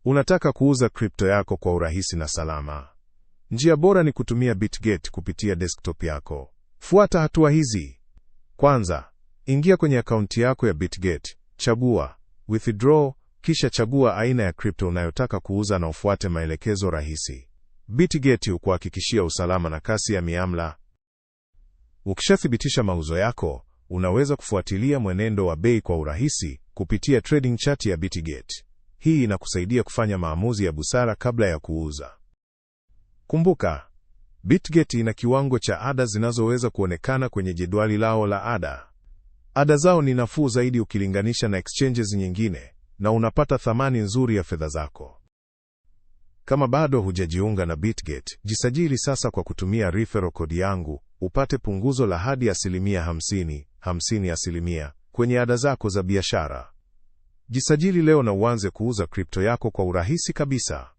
Unataka kuuza kripto yako kwa urahisi na salama. Njia bora ni kutumia BitGet kupitia desktop yako. Fuata hatua hizi. Kwanza, ingia kwenye akaunti yako ya BitGet, chagua Withdraw, kisha chagua aina ya kripto unayotaka kuuza na ufuate maelekezo rahisi. BitGet hukuhakikishia usalama na kasi ya miamla. Ukishathibitisha mauzo yako, unaweza kufuatilia mwenendo wa bei kwa urahisi kupitia trading chart ya BitGet. Hii inakusaidia kufanya maamuzi ya busara kabla ya kuuza. Kumbuka, BitGet ina kiwango cha ada zinazoweza kuonekana kwenye jedwali lao la ada. Ada zao ni nafuu zaidi ukilinganisha na exchanges nyingine, na unapata thamani nzuri ya fedha zako. Kama bado hujajiunga na BitGet, jisajili sasa kwa kutumia referral code yangu, upate punguzo la hadi 50% kwenye ada zako za biashara. Jisajili leo na uanze kuuza kripto yako kwa urahisi kabisa.